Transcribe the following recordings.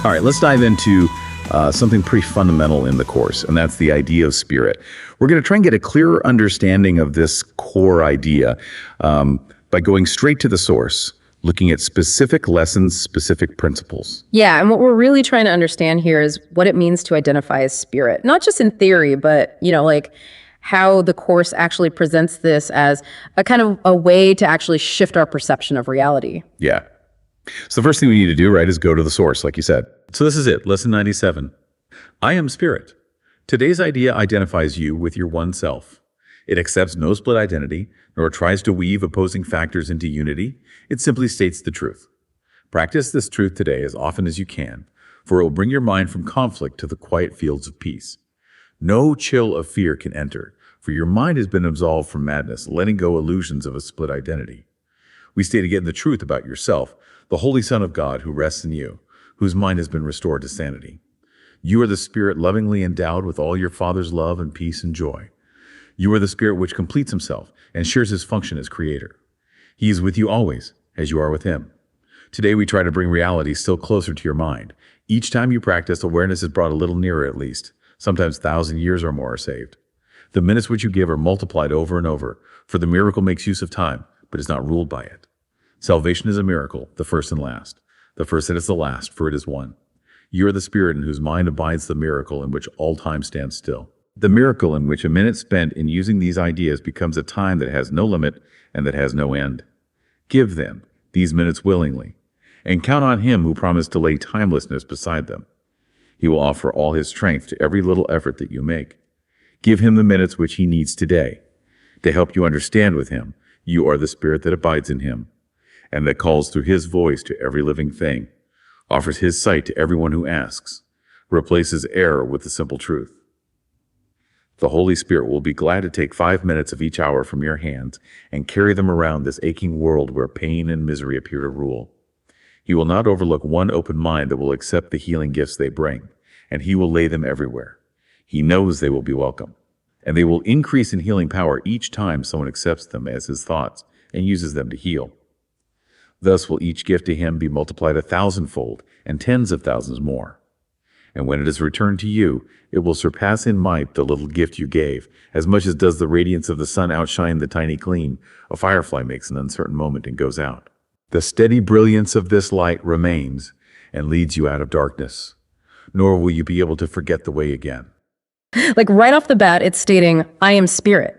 All right, let's dive into something pretty fundamental in the course, and that's the idea of spirit. We're going to try and get a clearer understanding of this core idea by going straight to the source, looking at specific lessons, specific principles. Yeah, and what we're really trying to understand here is what it means to identify as spirit, not just in theory, but, like how the course actually presents this as a kind of a way to actually shift our perception of reality. Yeah. So the first thing we need to do, right, is go to the source, like you said. So this is it, lesson 97. I am spirit. Today's idea identifies you with your one self. It accepts no split identity, nor tries to weave opposing factors into unity. It simply states the truth. Practice this truth today as often as you can, for it will bring your mind from conflict to the quiet fields of peace. No chill of fear can enter, for your mind has been absolved from madness, letting go illusions of a split identity. We state again the truth about yourself, the Holy Son of God who rests in you, whose mind has been restored to sanity. You are the Spirit lovingly endowed with all your Father's love and peace and joy. You are the Spirit which completes himself and shares his function as creator. He is with you always, as you are with him. Today we try to bring reality still closer to your mind. Each time you practice, awareness is brought a little nearer at least. Sometimes 1,000 years or more are saved. The minutes which you give are multiplied over and over, for the miracle makes use of time, but is not ruled by it. Salvation is a miracle, the first and last. The first and is the last, for it is one. You are the Spirit in whose mind abides the miracle in which all time stands still. The miracle in which a minute spent in using these ideas becomes a time that has no limit and that has no end. Give them these minutes willingly, and count on him who promised to lay timelessness beside them. He will offer all his strength to every little effort that you make. Give him the minutes which he needs today. To help you understand with him, you are the Spirit that abides in him, and that calls through his voice to every living thing, offers his sight to everyone who asks, replaces error with the simple truth. The Holy Spirit will be glad to take 5 minutes of each hour from your hands and carry them around this aching world where pain and misery appear to rule. He will not overlook one open mind that will accept the healing gifts they bring, and he will lay them everywhere. He knows they will be welcome, and they will increase in healing power each time someone accepts them as his thoughts and uses them to heal. Thus will each gift to him be multiplied 1,000-fold and tens of thousands more. And when it is returned to you, it will surpass in might the little gift you gave, as much as does the radiance of the sun outshine the tiny gleam a firefly makes an uncertain moment and goes out. The steady brilliance of this light remains and leads you out of darkness, nor will you be able to forget the way again. Like right off the bat, it's stating, I am spirit,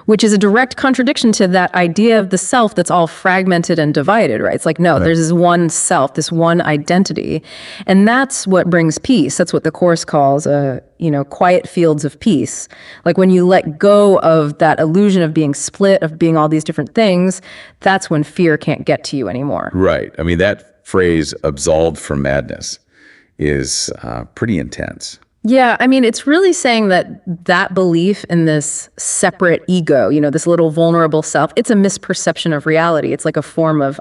which is a direct contradiction to that idea of the self that's all fragmented and divided, right? It's like, no, there's this one self, this one identity. And that's what brings peace. That's what the Course calls, quiet fields of peace. Like when you let go of that illusion of being split, of being all these different things, that's when fear can't get to you anymore. Right. I mean, that phrase, absolved from madness, is pretty intense. Yeah, I mean, it's really saying that belief in this separate ego, this little vulnerable self, it's a misperception of reality. It's like a form of,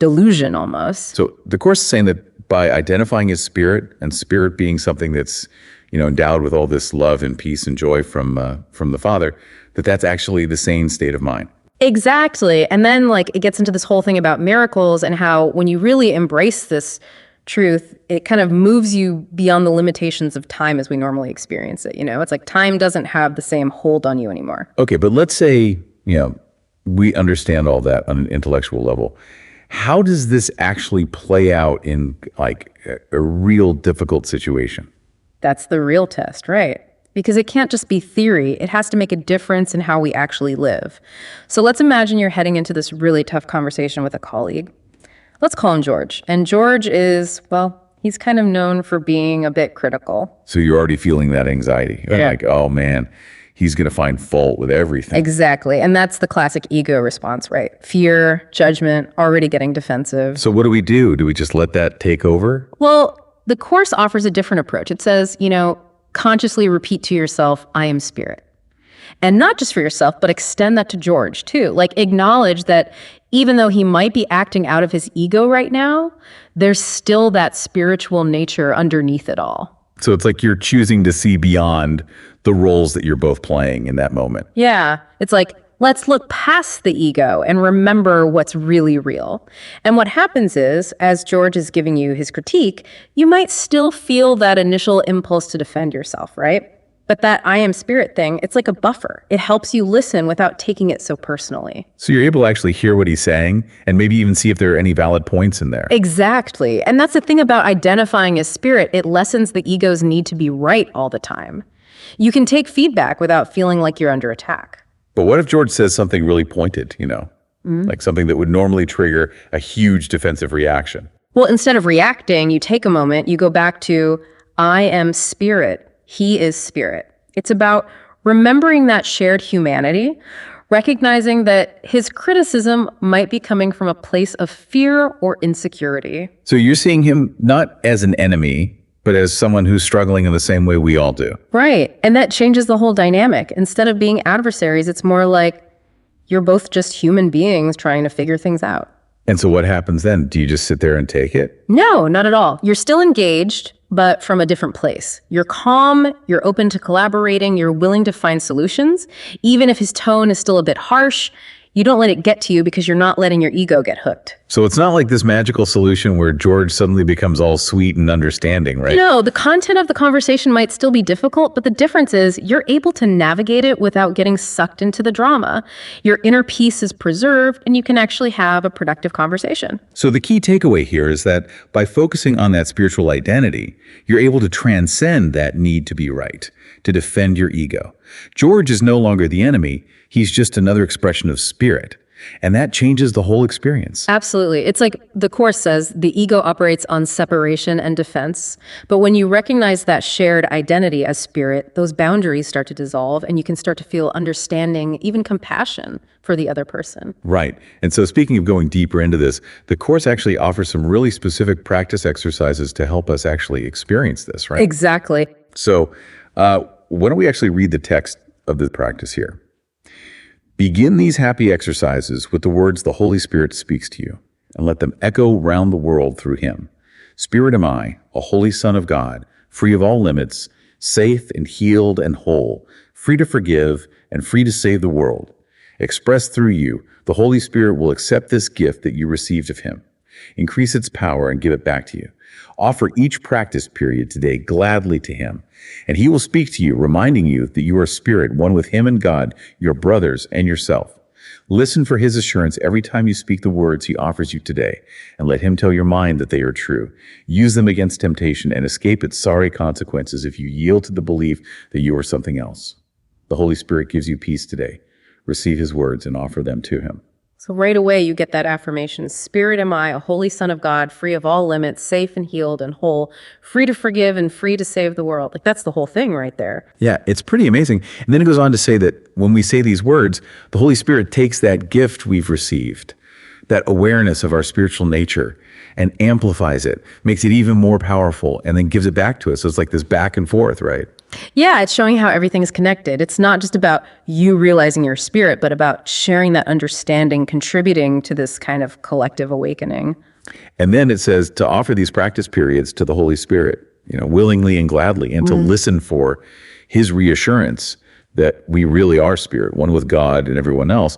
delusion almost. So the Course is saying that by identifying as spirit, and spirit being something that's, endowed with all this love and peace and joy from the Father, that's actually the sane state of mind. Exactly. And then it gets into this whole thing about miracles and how when you really embrace this truth, it kind of moves you beyond the limitations of time as we normally experience it. It's like time doesn't have the same hold on you anymore. Okay, but let's say, we understand all that on an intellectual level. How does this actually play out in a real difficult situation? That's the real test, right? Because it can't just be theory. It has to make a difference in how we actually live. So let's imagine you're heading into this really tough conversation with a colleague. Let's call him George. And George is, he's kind of known for being a bit critical. So you're already feeling that anxiety. You're like, oh man, he's going to find fault with everything. Exactly. And that's the classic ego response, right? Fear, judgment, already getting defensive. So what do we do? Do we just let that take over? Well, the Course offers a different approach. It says, consciously repeat to yourself, I am spirit. And not just for yourself, but extend that to George too. Acknowledge that even though he might be acting out of his ego right now, there's still that spiritual nature underneath it all. So it's like you're choosing to see beyond the roles that you're both playing in that moment. Yeah. It's like, Let's look past the ego and remember what's really real. And what happens is, as George is giving you his critique, you might still feel that initial impulse to defend yourself, right? But that I am spirit thing, it's like a buffer. It helps you listen without taking it so personally. So you're able to actually hear what he's saying and maybe even see if there are any valid points in there. Exactly. And that's the thing about identifying as spirit. It lessens the ego's need to be right all the time. You can take feedback without feeling like you're under attack. But what if George says something really pointed, like something that would normally trigger a huge defensive reaction? Well, instead of reacting, you take a moment, you go back to, I am spirit. He is spirit. It's about remembering that shared humanity, recognizing that his criticism might be coming from a place of fear or insecurity. So you're seeing him not as an enemy, but as someone who's struggling in the same way we all do. Right. And that changes the whole dynamic. Instead of being adversaries, it's more like you're both just human beings trying to figure things out. And so what happens then? Do you just sit there and take it? No, not at all. You're still engaged, but from a different place. You're calm, you're open to collaborating, you're willing to find solutions. Even if his tone is still a bit harsh, you don't let it get to you because you're not letting your ego get hooked. So it's not like this magical solution where George suddenly becomes all sweet and understanding, right? No, the content of the conversation might still be difficult, but the difference is you're able to navigate it without getting sucked into the drama. Your inner peace is preserved, and you can actually have a productive conversation. So the key takeaway here is that by focusing on that spiritual identity, you're able to transcend that need to be right, to defend your ego. George is no longer the enemy. He's just another expression of spirit. And that changes the whole experience. Absolutely. It's like the Course says, the ego operates on separation and defense. But when you recognize that shared identity as spirit, those boundaries start to dissolve and you can start to feel understanding, even compassion for the other person. Right. And so speaking of going deeper into this, the Course actually offers some really specific practice exercises to help us actually experience this, right? Exactly. So why don't we actually read the text of the practice here? Begin these happy exercises with the words the Holy Spirit speaks to you, and let them echo round the world through him. Spirit am I, a holy Son of God, free of all limits, safe and healed and whole, free to forgive and free to save the world. Expressed through you, the Holy Spirit will accept this gift that you received of him, increase its power and give it back to you. Offer each practice period today gladly to him, and he will speak to you, reminding you that you are spirit, one with him and God, your brothers and yourself. Listen for his assurance every time you speak the words he offers you today, and let him tell your mind that they are true. Use them against temptation and escape its sorry consequences if you yield to the belief that you are something else. The Holy Spirit gives you peace today. Receive his words and offer them to him. So right away, you get that affirmation, Spirit am I, a holy Son of God, free of all limits, safe and healed and whole, free to forgive and free to save the world. Like, that's the whole thing right there. Yeah, it's pretty amazing. And then it goes on to say that when we say these words, the Holy Spirit takes that gift we've received, that awareness of our spiritual nature, and amplifies it, makes it even more powerful, and then gives it back to us. So it's like this back and forth, right? Yeah, it's showing how everything is connected. It's not just about you realizing your spirit, but about sharing that understanding, contributing to this kind of collective awakening. And then it says to offer these practice periods to the Holy Spirit, willingly and gladly, and to listen for his reassurance that we really are spirit, one with God and everyone else.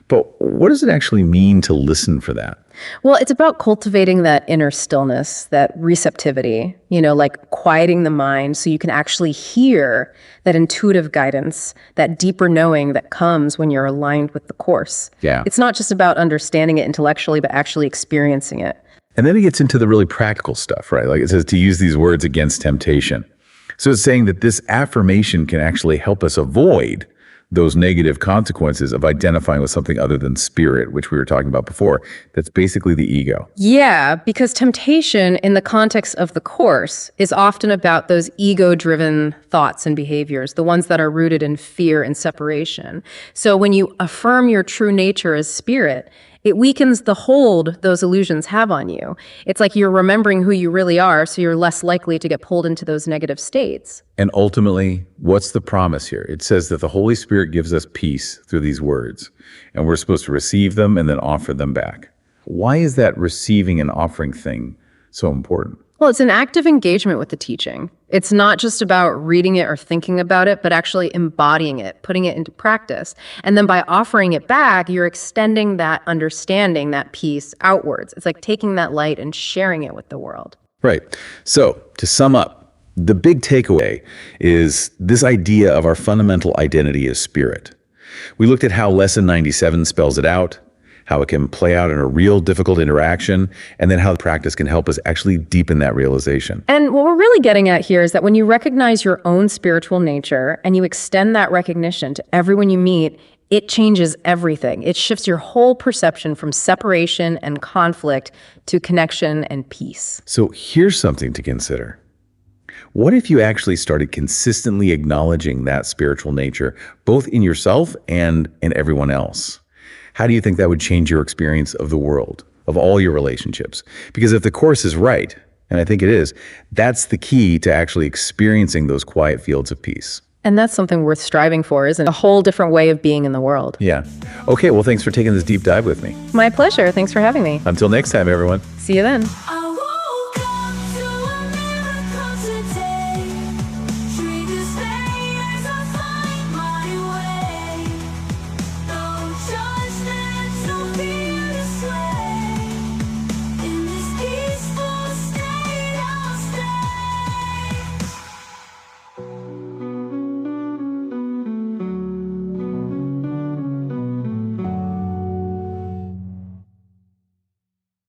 But what does it actually mean to listen for that? Well, it's about cultivating that inner stillness, that receptivity, like quieting the mind so you can actually hear that intuitive guidance, that deeper knowing that comes when you're aligned with the Course. Yeah. It's not just about understanding it intellectually, but actually experiencing it. And then it gets into the really practical stuff, right? Like it says to use these words against temptation. So it's saying that this affirmation can actually help us avoid those negative consequences of identifying with something other than spirit, which we were talking about before. That's basically the ego. Yeah, because temptation in the context of the Course is often about those ego-driven thoughts and behaviors, the ones that are rooted in fear and separation. So when you affirm your true nature as spirit, it weakens the hold those illusions have on you. It's like you're remembering who you really are, so you're less likely to get pulled into those negative states. And ultimately, what's the promise here? It says that the Holy Spirit gives us peace through these words, and we're supposed to receive them and then offer them back. Why is that receiving and offering thing so important? Well, it's an active engagement with the teaching. It's not just about reading it or thinking about it, but actually embodying it, putting it into practice. And then by offering it back, you're extending that understanding, that piece outwards. It's like taking that light and sharing it with the world. Right. So, to sum up, the big takeaway is this idea of our fundamental identity as spirit. We looked at how Lesson 97 spells it out, how it can play out in a real difficult interaction, and then how the practice can help us actually deepen that realization. And what we're really getting at here is that when you recognize your own spiritual nature and you extend that recognition to everyone you meet, it changes everything. It shifts your whole perception from separation and conflict to connection and peace. So here's something to consider. What if you actually started consistently acknowledging that spiritual nature, both in yourself and in everyone else? How do you think that would change your experience of the world, of all your relationships? Because if the Course is right, and I think it is, that's the key to actually experiencing those quiet fields of peace. And that's something worth striving for, isn't it? A whole different way of being in the world. Yeah. Okay, well, thanks for taking this deep dive with me. My pleasure. Thanks for having me. Until next time, everyone. See you then.